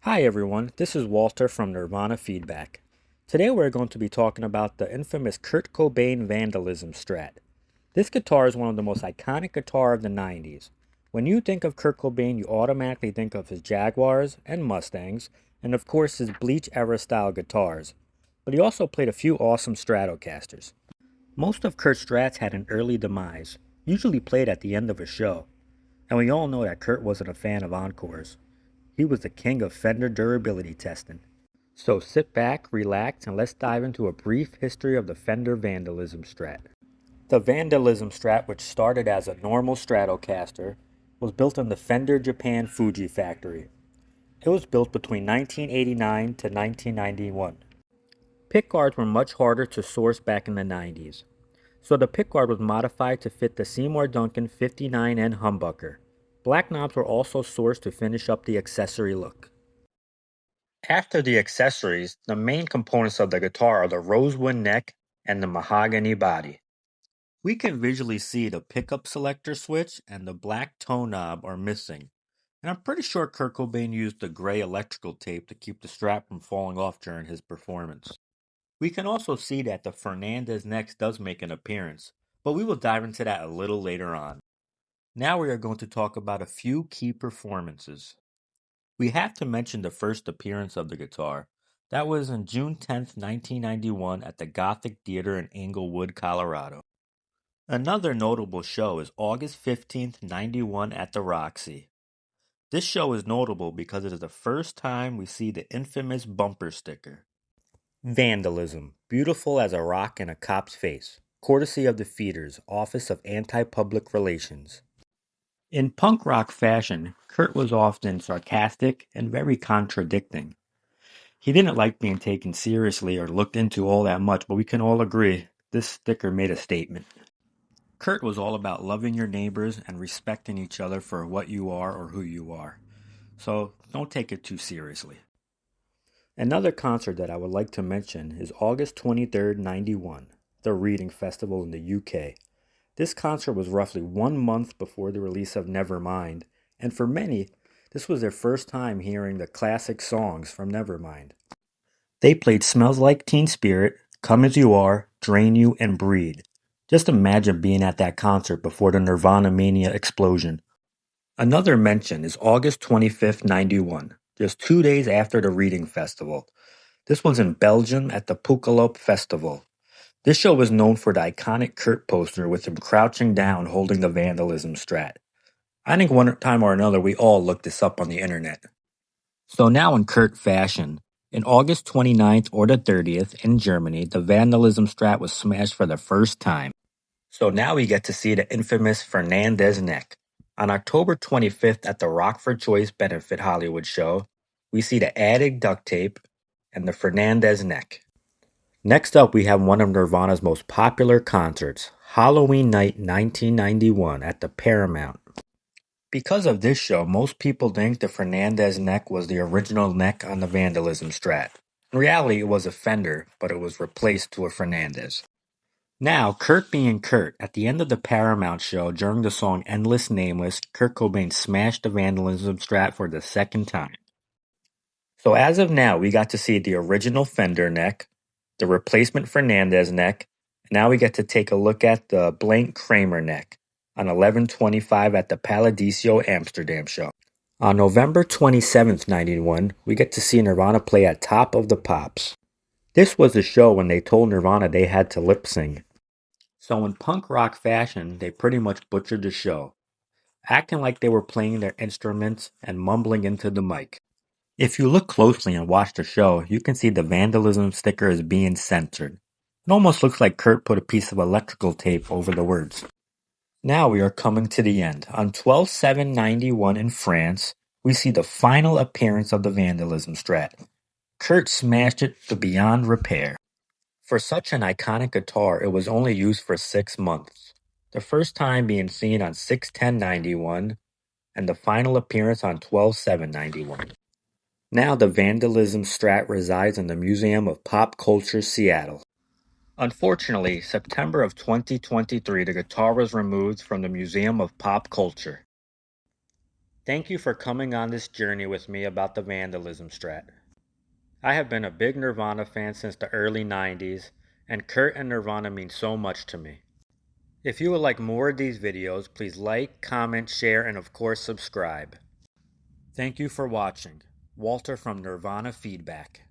Hi everyone, this is Walter from Nirvana Feedback. Today we're going to be talking about the infamous Kurt Cobain Vandalism Strat. This guitar is one of the most iconic guitars of the 90s. When you think of Kurt Cobain, you automatically think of his Jaguars and Mustangs, and of course his Bleach era style guitars. But he also played a few awesome Stratocasters. Most of Kurt's Strats had an early demise, usually played at the end of a show. And we all know that Kurt wasn't a fan of encores. He was the king of Fender durability testing. So sit back, relax, and let's dive into a brief history of the Fender Vandalism Strat. The Vandalism Strat, which started as a normal Stratocaster, was built in the Fender Japan Fuji factory. It was built between 1989 to 1991. Pickguards were much harder to source back in the 90s, so the pickguard was modified to fit the Seymour Duncan 59N humbucker. Black knobs were also sourced to finish up the accessory look. After the accessories, the main components of the guitar are the rosewood neck and the mahogany body. We can visually see the pickup selector switch and the black tone knob are missing. And I'm pretty sure Kurt Cobain used the gray electrical tape to keep the strap from falling off during his performance. We can also see that the Fernandez neck does make an appearance, but we will dive into that a little later on. Now we are going to talk about a few key performances. We have to mention the first appearance of the guitar. That was on June 10th, 1991 at the Gothic Theater in Englewood, Colorado. Another notable show is August 15th, 91 at the Roxy. This show is notable because it is the first time we see the infamous bumper sticker. Vandalism, beautiful as a rock in a cop's face, courtesy of the Feeders, Office of Anti-Public Relations. In punk rock fashion, Kurt was often sarcastic and very contradicting. He didn't like being taken seriously or looked into all that much, but we can all agree this sticker made a statement. Kurt was all about loving your neighbors and respecting each other for what you are or who you are. So don't take it too seriously. Another concert that I would like to mention is August 23rd, 91, the Reading Festival in the UK. This concert was roughly 1 month before the release of Nevermind, and for many, this was their first time hearing the classic songs from Nevermind. They played Smells Like Teen Spirit, Come As You Are, Drain You, and Breed. Just imagine being at that concert before the Nirvana Mania explosion. Another mention is August 25th, 91, just 2 days after the Reading Festival. This was in Belgium at the Pukkelop Festival. This show was known for the iconic Kurt poster with him crouching down holding the Vandalism Strat. I think one time or another we all looked this up on the internet. So now in Kurt fashion, in August 29th or the 30th in Germany, the Vandalism Strat was smashed for the first time. So now we get to see the infamous Fernandez neck. On October 25th at the Rock for Choice Benefit Hollywood show, we see the added duct tape and the Fernandez neck. Next up, we have one of Nirvana's most popular concerts, Halloween Night 1991 at the Paramount. Because of this show, most people think the Fernandez neck was the original neck on the Vandalism Strat. In reality, it was a Fender, but it was replaced to a Fernandez. Now, Kurt being Kurt, at the end of the Paramount show during the song Endless Nameless, Kurt Cobain smashed the Vandalism Strat for the second time. So as of now, we got to see the original Fender neck, the replacement Fernandez neck, and now we get to take a look at the blank Kramer neck on 11/25 at the Paladicio Amsterdam show. On November 27th, 91, we get to see Nirvana play at Top of the Pops. This was the show when they told Nirvana they had to lip sync. So in punk rock fashion, they pretty much butchered the show, acting like they were playing their instruments and mumbling into the mic. If you look closely and watch the show, you can see the Vandalism sticker is being censored. It almost looks like Kurt put a piece of electrical tape over the words. Now we are coming to the end. On 12/7/91 in France, we see the final appearance of the Vandalism Strat. Kurt smashed it to beyond repair. For such an iconic guitar, it was only used for 6 months. The first time being seen on 6/10/91 and the final appearance on 12/7/91. Now the Vandalism Strat resides in the Museum of Pop Culture, Seattle. Unfortunately, September of 2023, the guitar was removed from the Museum of Pop Culture. Thank you for coming on this journey with me about the Vandalism Strat. I have been a big Nirvana fan since the early 90s, and Kurt and Nirvana mean so much to me. If you would like more of these videos, please like, comment, share, and of course subscribe. Thank you for watching. Walter from Nirvana Feedback.